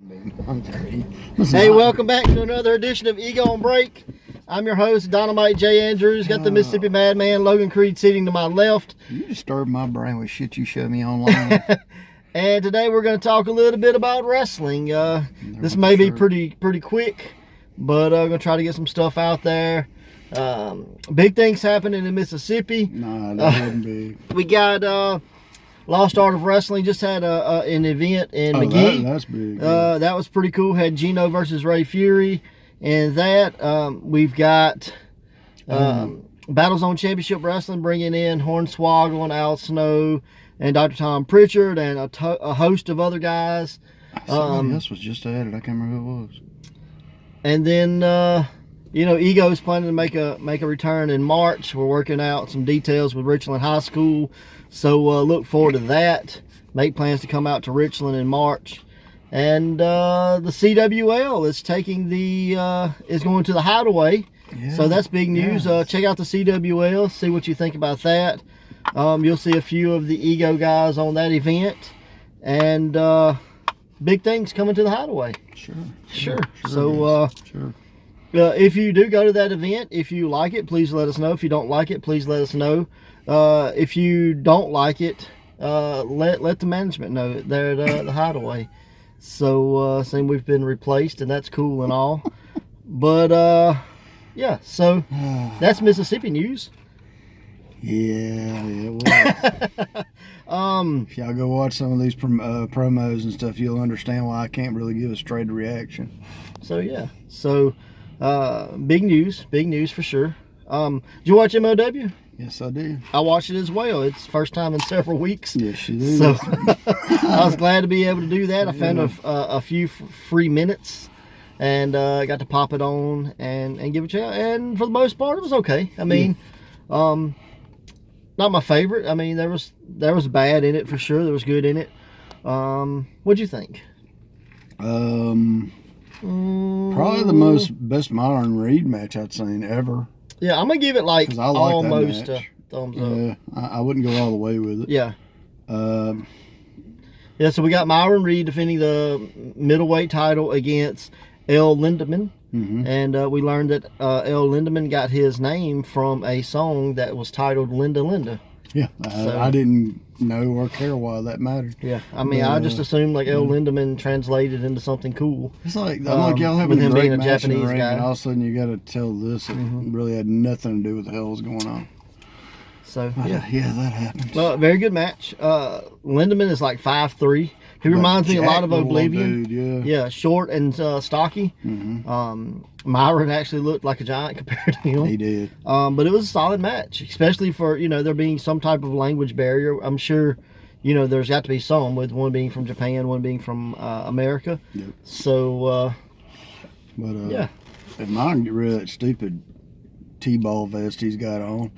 Hey, welcome back to another edition of Ego on Break. I'm your host, Dynamite J. Andrews. Got the Mississippi Madman, Logan Creed, sitting to my left. You disturb my brain with shit you show me online. And today we're going to talk a little bit about wrestling. This may be pretty quick, but I'm going to try to get some stuff out there. Big things happening in Mississippi. Nah, that wasn't big. We got Lost Art of Wrestling just had an event in McGee. That's big. That was pretty cool. Had Gino versus Ray Fury. And that, we've got Battlezone Championship Wrestling bringing in Hornswoggle and Al Snow and Dr. Tom Pritchard and a host of other guys. Somebody else was just added. I can't remember who it was. And then, Ego's planning to make a return in March. We're working out some details with Richland High School. So look forward to that. Make plans to come out to Richland in March. And the CWL is is going to the Hideaway. Yeah, so that's big news. Yes. Check out the CWL, see what you think about that. You'll see a few of the Ego guys on that event. And big things coming to the Hideaway. Sure. So if you do go to that event, if you like it, please let us know. If you don't like it, please let us know. If you don't like it, let the management know they're at the Hideaway. So saying we've been replaced, and that's cool and all. But yeah, so that's Mississippi news. Yeah, it was. If y'all go watch some of these promos and stuff, you'll understand why I can't really give a straight reaction. So yeah, big news for sure. Did you watch MLW? Yes, I did. I watched it as well. It's first time in several weeks. Yes, you did. So I was glad to be able to do that. I found a few free minutes and got to pop it on and give it a check. And for the most part, it was okay. I mean, not my favorite. I mean, there was bad in it for sure. There was good in it. What'd you think? Probably the best Myron Reed match I'd seen ever. Yeah, I'm gonna give it like almost a thumbs up. Yeah, I wouldn't go all the way with it. Yeah. So we got Myron Reed defending the middleweight title against L. Lindemann. Mm-hmm. And we learned that L. Lindemann got his name from a song that was titled Linda Linda. Yeah, I didn't know or care why that mattered. Yeah, I mean, I just assumed like L. Lindemann translated into something cool. It's like, y'all having a great match Japanese in the ring, guy. and all of a sudden you got to tell this. It really had nothing to do with the hell was going on. So, yeah, that happened. Well, very good match. Lindemann is like 5'3". He reminds me a lot of Oblivion. Dude, yeah, short and stocky. Mm-hmm. Myron actually looked like a giant compared to him. He did. But it was a solid match, especially for, there being some type of language barrier. I'm sure, there's got to be some, with one being from Japan, one being from America. Yep. So, yeah. If Myron get rid of that stupid T-ball vest he's got on,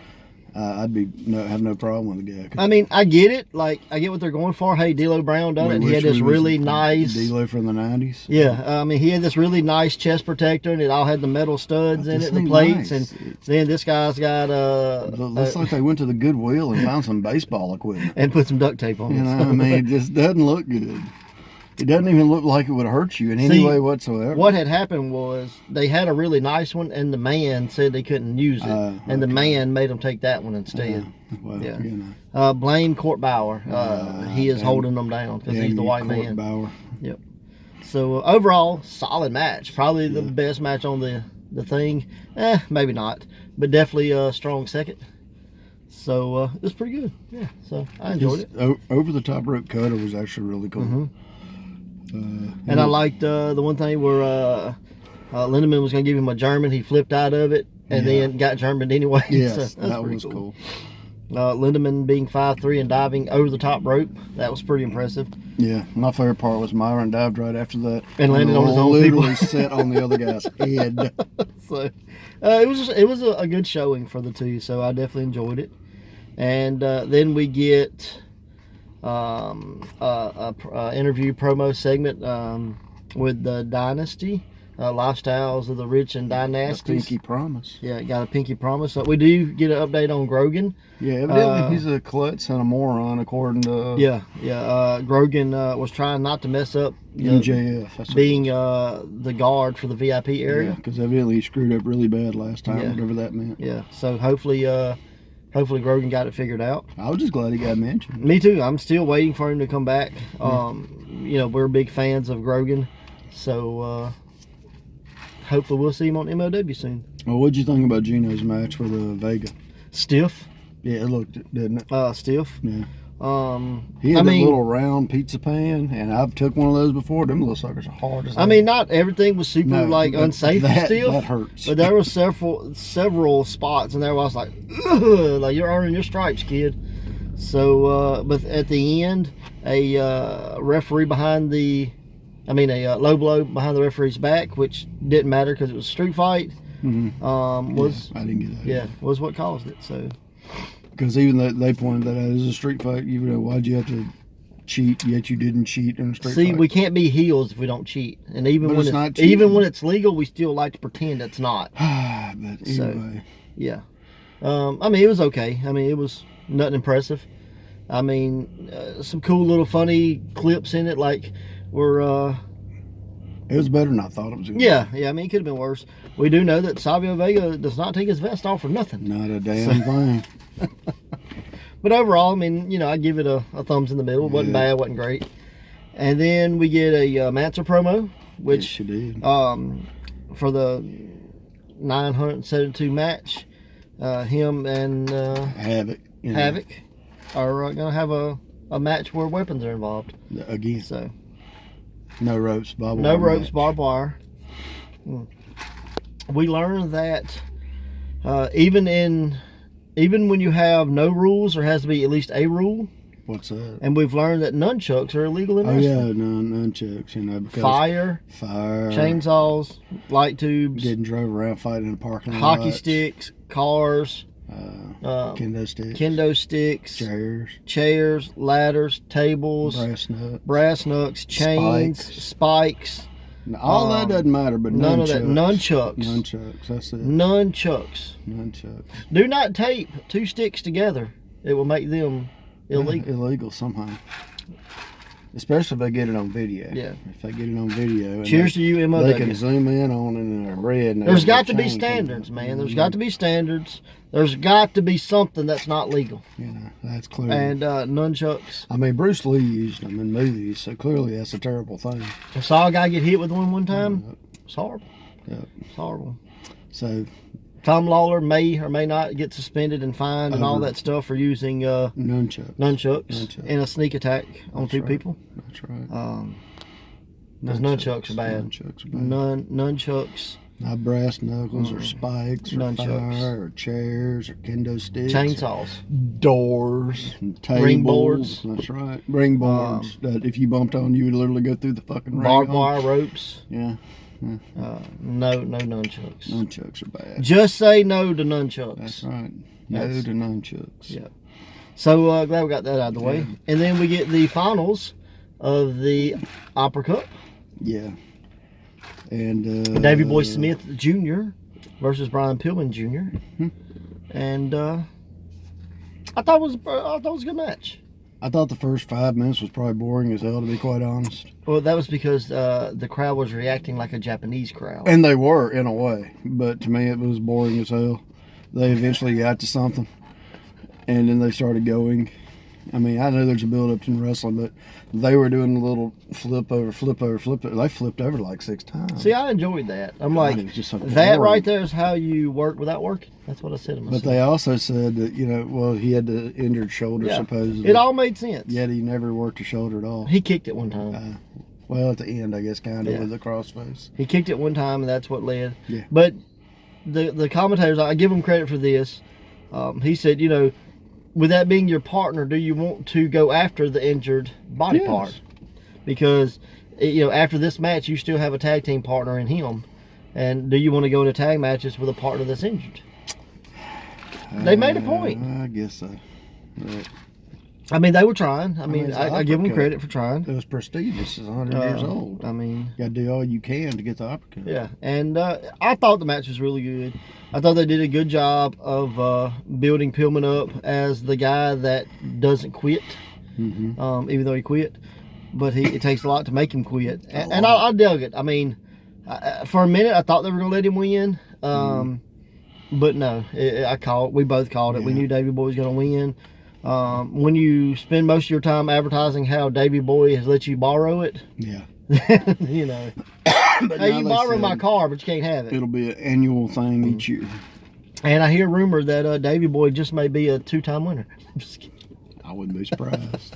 I'd have no problem with the guy. I mean, I get it. Like, I get what they're going for. Hey, D'Lo Brown done it. He had this really nice... D'Lo from the 90s? Yeah. I mean, he had this really nice chest protector, and it all had the metal studs in it, the plates. Nice. And then this guy's got... looks like they went to the Goodwill and found some baseball equipment. And put some duct tape on it. I mean, it just doesn't look good. It doesn't even look like it would hurt you in any way whatsoever. What had happened was they had a really nice one, and the man said they couldn't use it, and the man made them take that one instead. Blame Court Bauer. He is holding them down because he's the white man. Bauer. Yep. So overall, solid match. Probably the best match on the thing. Maybe not, but definitely a strong second. So it was pretty good. Yeah. So I enjoyed it. Over the top rope cutter was actually really cool. Mm-hmm. And I liked the one thing where Lindemann was going to give him a German. He flipped out of it and then got Germaned anyway. Yes, so that was cool. Lindemann being 5'3" and diving over the top rope. That was pretty impressive. Yeah, my favorite part was Myron dived right after that. And landed on his own people. Literally set on the other guy's head. So it was a good showing for the two, so I definitely enjoyed it. And then we get... interview promo segment with the Dynasty. Lifestyles of the Rich and Dynasty. Pinky Promise. Yeah, got a pinky promise. We do get an update on Grogan. Yeah, evidently he's a klutz and a moron, according to... Grogan was trying not to mess up MJF. Being the guard for the VIP area. Yeah, because evidently he screwed up really bad last time, whatever that meant. Yeah, so hopefully Grogan got it figured out. I was just glad he got mentioned. Me too. I'm still waiting for him to come back. We're big fans of Grogan, so hopefully we'll see him on MLW soon. Well, what'd you think about Gino's match for the Vega? Stiff. Yeah, it looked, didn't it? Stiff. Yeah. He had that little round pizza pan, and I've took one of those before. Them little suckers are hard as hell. I mean, not everything was super unsafe and stiff. That hurts. But there were several spots, and there was like, ugh, like you're earning your stripes, kid. So, but at the end, a referee behind a low blow behind the referee's back, which didn't matter because it was a street fight. Was I didn't get that. Yeah, was what caused it. So. Because even though they pointed that out as a street fight, why'd you have to cheat, yet you didn't cheat in a street fight? See, we can't be heels if we don't cheat. And even when it's legal, we still like to pretend it's not. But anyway. So, yeah. It was okay. It was nothing impressive. Some cool little funny clips in it, like where... It was better than I thought it was going to be. Yeah, it could have been worse. We do know that Savio Vega does not take his vest off for nothing. Not a damn thing. But overall, I give it a thumbs in the middle. It wasn't bad, wasn't great. And then we get a Manser promo, which yes, did. For the 972 match, him and Havoc are going to have a match where weapons are involved. Again. So no ropes, barbed wire. No ropes, barbed wire. We learned that even when you have no rules, there has to be at least a rule. What's that? And we've learned that nunchucks are illegal in wrestling. Oh yeah, nunchucks. Because fire, chainsaws, light tubes, getting drove around fighting in a parking lot, hockey sticks, cars, kendo sticks, chairs, ladders, tables, brass knucks, chains, spikes. All that doesn't matter, but none of that. Nunchucks. Nunchucks, that's it. Nunchucks. Do not tape two sticks together. It will make them illegal. Illegal somehow. Especially if they get it on video. Yeah. If they get it on video. Cheers to you, MLW. They can zoom in on it and they're red. And there's got to be standards, man. There's got to be standards. There's got to be something that's not legal. That's clear. And nunchucks. Bruce Lee used them in movies, so clearly that's a terrible thing. I saw a guy get hit with one time. It's horrible. Yep. It's horrible. So Tom Lawlor may or may not get suspended and fined and all that stuff for using nunchucks in a sneak attack on two people. That's right. Because nunchucks are bad. Nunchucks. Not brass knuckles or spikes or nunchucks. Fire or chairs or kendo sticks. Chainsaws. Doors. And tables. Ring boards. That's right. Ring boards that if you bumped on, you would literally go through the fucking ring. Barbed wire ropes. Yeah. No nunchucks. Nunchucks are bad. Just say no to nunchucks. That's right. No to nunchucks. Yeah. So glad we got that out of the way. And then we get the finals of the Opera Cup. Yeah. And Davey Boy Smith Jr. versus Brian Pillman Jr. And I thought it was a good match. I thought the first 5 minutes was probably boring as hell, to be quite honest. Well, that was because the crowd was reacting like a Japanese crowd. And they were, in a way. But to me, it was boring as hell. They eventually got to something. And then they started going. I know there's a build-up in wrestling, but they were doing a little flip over. They flipped over like 6 times. See, I enjoyed that. I'm like, so that right there is how you work without working. That's what I said to myself. But they also said that, he had the injured shoulder, supposedly. It all made sense. Yet he never worked a shoulder at all. He kicked it one time. At the end, I guess, kind of, with the crossface. He kicked it one time, and that's what led. Yeah. But the commentators, I give him credit for this. He said, with that being your partner, do you want to go after the injured body part? Because, after this match, you still have a tag team partner in him. And do you want to go into tag matches with a partner that's injured? They made a point. I guess so. I mean, they were trying. I mean, it's I give them uppercut. credit for trying. It was prestigious. It's 100 years old. I mean, you got to do all you can to get the uppercut. yeah. And I thought the match was really good. I thought they did a good job of building Pillman up as the guy that doesn't quit, even though he quit. But it takes a lot to make him quit. And I dug it. I mean, for a minute, I thought they were going to let him win. But no, we both called it. Yeah. We knew Davey Boy was going to win. When you spend most of your time advertising how Davey Boy has let you borrow it, you know, hey, you borrow my car, but you can't have it. It'll be an annual thing each year. And I hear rumor that Davey Boy just may be a 2-time winner. I'm just kidding. I wouldn't be surprised.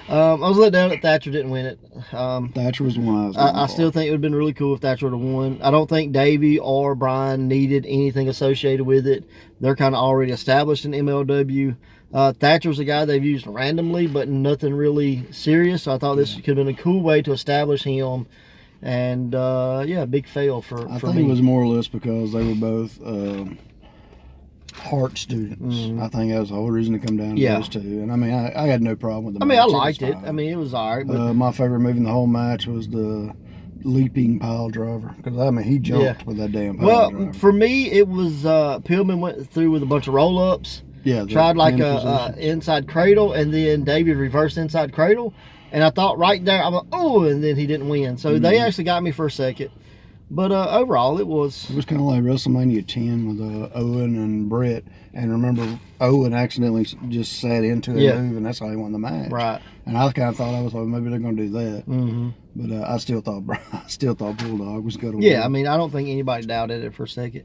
I was let down that Thatcher didn't win it. Thatcher was the one I still think it would have been really cool if Thatcher would have won. I don't think Davey or Brian needed anything associated with it. They're kind of already established in MLW. Thatcher's a guy they've used randomly, but nothing really serious. So I thought this could have been a cool way to establish him. And big fail for I think me. it was more or less because they were both Hart students. I think that was the whole reason to come down to those two. And I mean, I had no problem with the match. I liked it. I mean, it was all right. But my favorite move in the whole match was the leaping pile driver. Because, I mean, he jumped with that damn pile driver. Well, for me, it was Pillman went through with a bunch of roll-ups. Yeah. Tried like a inside cradle, and then David reversed inside cradle. And I thought right there, I'm like, oh, and then he didn't win. So they actually got me for a second. But overall, it was kind of like WrestleMania 10 with Owen and Brett. And remember, Owen accidentally just sat into a move, and that's how he won the match. Right. And I kind of thought, maybe they're going to do that. But I still thought Bulldog was going to win. Yeah, I mean, I don't think anybody doubted it for a second.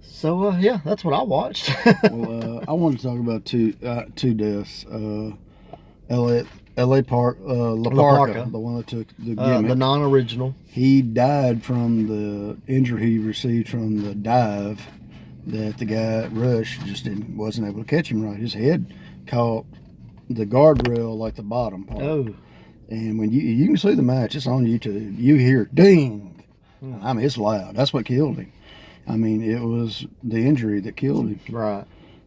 So that's what I watched. Well, I wanted to talk about two deaths. L.A. Park, La Parka, the one that took the gimmick. The non-original. He died from the injury he received from the dive that the guy at Rush just wasn't able to catch him right. His head caught the guardrail, like the bottom part. Oh. And when you can see the match, it's on YouTube. You hear ding. I mean, it's loud. That's what killed him. I mean, it was the injury that killed him. Right.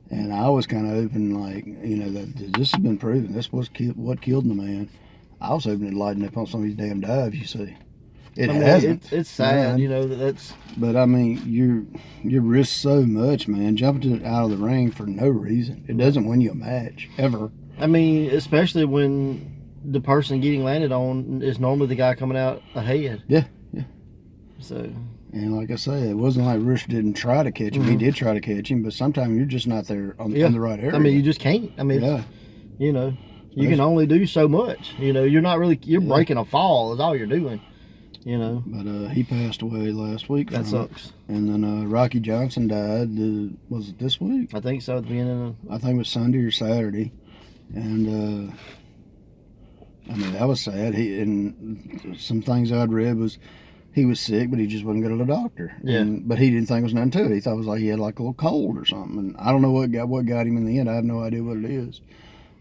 And I was kind of hoping, like, you know, that this has been proven. This was what killed the man. I was hoping it'd lighten up on some of these damn dives, you see. It hasn't. It's sad, you know, that's... But, I mean, you risk so much, man, jumping out of the ring for no reason. It doesn't win you a match, ever. I mean, especially when the person getting landed on is normally the guy coming out ahead. Yeah. So... And like I say, it wasn't like Rush didn't try to catch him. He did try to catch him, but sometimes you're just not there in the right area. I mean, you just can't. I mean, you know, you can only do so much. You know, you're not really, you're breaking a fall is all you're doing, you know. But he passed away last week. That sucks. And then Rocky Johnson died, was it this week? I think so, at the beginning I think it was Sunday or Saturday. And, I mean, that was sad. And some things I'd read was, he was sick, but he just wouldn't go to the doctor. Yeah. But he didn't think it was nothing to it. He thought it was like he had like a little cold or something. And I don't know what got him in the end. I have no idea what it is.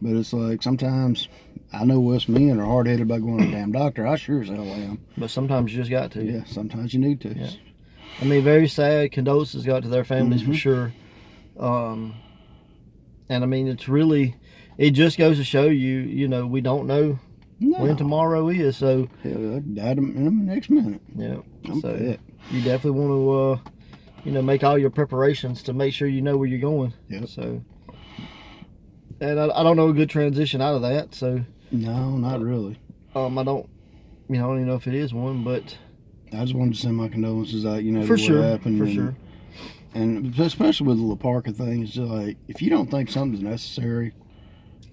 But it's like sometimes I know us men are hard headed about going to the damn doctor. I sure as hell am. But sometimes you just got to. Yeah, sometimes you need to. Yeah. I mean, very sad. Condolences got to their families for sure. And I mean, it's really, it just goes to show you, you know, we don't know when tomorrow is, so I died in the next minute. Yeah, so you definitely want to, you know, make all your preparations to make sure you know where you're going. Yeah. So, and I don't know a good transition out of that. So no, not really. I don't, you know, I don't even know if it is one, but I just wanted to send my condolences out. You know, for to sure, what happened, for sure. And especially with the La Parka thing, it's just like if you don't think something's necessary,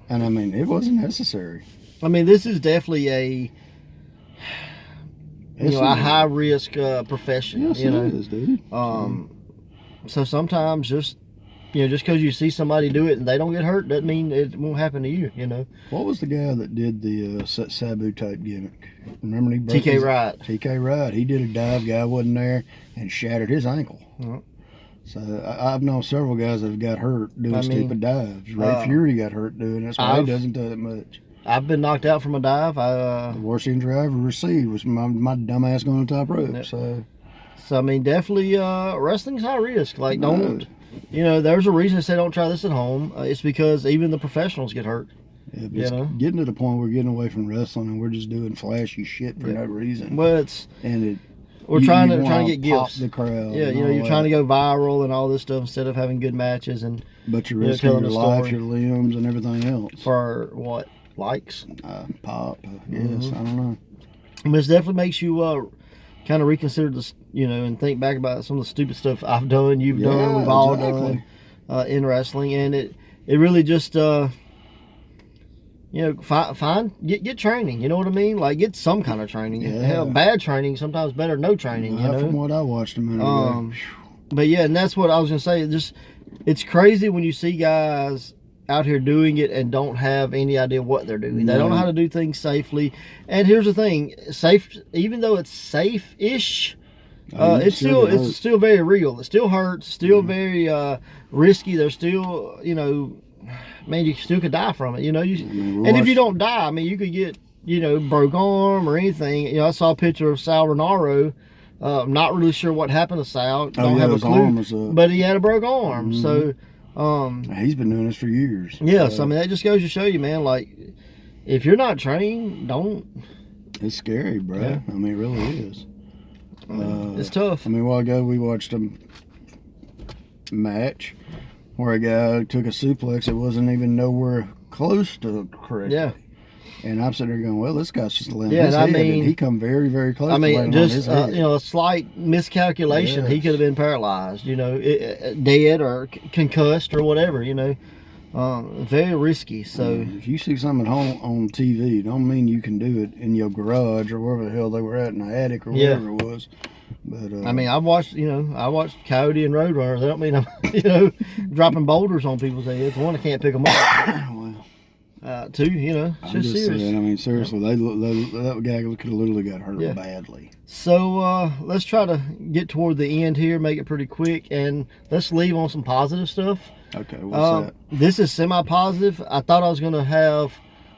and I mean, it wasn't necessary. I mean, this is definitely a high risk profession. Yes, you know? It is, dude. So sometimes just because you see somebody do it and they don't get hurt doesn't mean it won't happen to you. You know. What was the guy that did the Sabu type gimmick? Remember he broke TK Wright. TK Wright. He did a dive. Guy wasn't there and shattered his ankle. So I've known several guys that have got hurt doing stupid dives. Ray Fury got hurt doing it. That's why he doesn't do it much. I've been knocked out from a dive. The worst injury I ever received was my dumb ass going on the top rope. Yep. So I mean, definitely wrestling's high risk. Like don't, there's a reason they say don't try this at home. It's because even the professionals get hurt. Yeah, but You it's know? getting to the point where we're getting away from wrestling and we're just doing flashy shit for no reason. Well, And we're trying to get pop gifts. the crowd. Yeah, you know, you're trying to go viral and all this stuff instead of having good matches but you're risking telling your a life, story. your limbs, and everything else. For what? Likes? Pop, I guess. I don't know. But it definitely makes you kind of reconsider this, and think back about some of the stupid stuff I've done, you've done, we've all done in wrestling, and it really just get training. You know what I mean? Like, get some kind of training. Yeah. Hell, bad training sometimes better than no training. From what I watched a minute ago. But yeah, and that's what I was gonna say. It's crazy when you see guys out here doing it and don't have any idea what they're doing. They don't know how to do things safely. And here's the thing: safe, even though it's safe-ish, it's still very real. It still hurts. Still very risky. There's still, man, you still could die from it. And if you don't die, I mean, you could get, broke arm or anything. I saw a picture of Sal Renaro. Not really sure what happened to Sal. Don't have a clue. But he had a broke arm. So he's been doing this for years. Yes, I mean, that just goes to show you, man, like, if you're not trained, don't. It's scary, bro. Yeah. I mean, it really is. It's tough. I mean, a while ago we watched a match where a guy took a suplex. It wasn't even nowhere close to correct. Yeah. And I'm sitting there going, well, this guy's just laying Yeah, his and head. I mean, and he come very, very close I to mean, laying just, on his head. a slight miscalculation, he could have been paralyzed, dead or concussed or whatever, very risky. So if you see something at home on TV, don't mean you can do it in your garage or wherever the hell they were at, in the attic or wherever it was. But I mean, I watched Coyote and Roadrunner. That don't mean I'm, dropping boulders on people's heads. One, I can't pick them up. well, two, it's just serious. Saying, I mean, seriously, that guy could have literally got hurt badly. So let's try to get toward the end here, make it pretty quick, and let's leave on some positive stuff. Okay, what's that? This is semi-positive. I thought I was going to have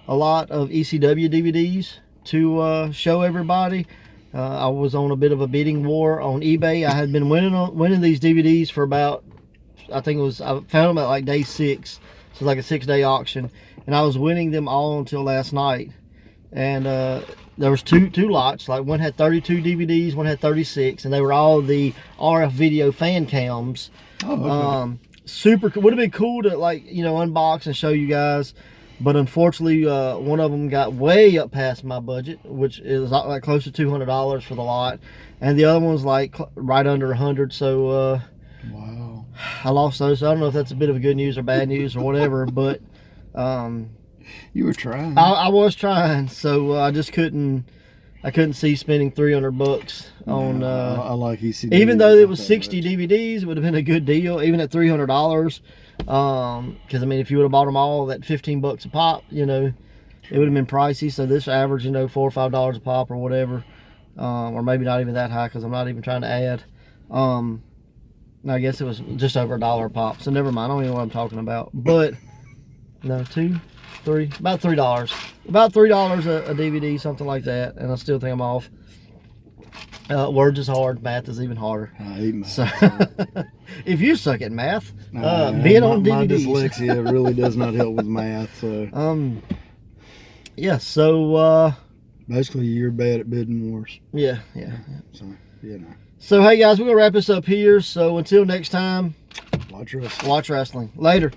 a lot of ECW DVDs to show everybody. I was on a bit of a bidding war on eBay. I had been winning these DVDs for about, I found them at like day 6. So it's like a 6-day auction. And I was winning them all until last night. And there was two lots. Like, one had 32 DVDs, one had 36. And they were all the RF video fan cams. Oh, okay. Super, would have been cool to unbox and show you guys, but unfortunately one of them got way up past my budget, which is like close to $200 for the lot, and the other one was like right under 100. So wow, I lost those. So I don't know if that's a bit of a good news or bad news or whatever, but you were trying. I was trying, so I just couldn't see spending $300 on. I like ECW. Even though it was 60 DVDs, it would have been a good deal, even at $300. Because I mean, if you would have bought them all at $15 a pop, it would have been pricey. So this average, $4 or $5 a pop or whatever, or maybe not even that high because I'm not even trying to add. I guess it was just over $1 a pop. So never mind. I don't even know what I'm talking about. But no, $2, $3, about $3. About $3 a DVD, something like that. And I still think I'm off. Words is hard, math is even harder. I hate math. So, if you suck at math, being on DVDs. My dyslexia really does not help with math. So. Yeah, so basically you're bad at bidding wars. Yeah. So, So hey guys, we're gonna wrap this up here. So until next time, watch wrestling. Watch wrestling. Later.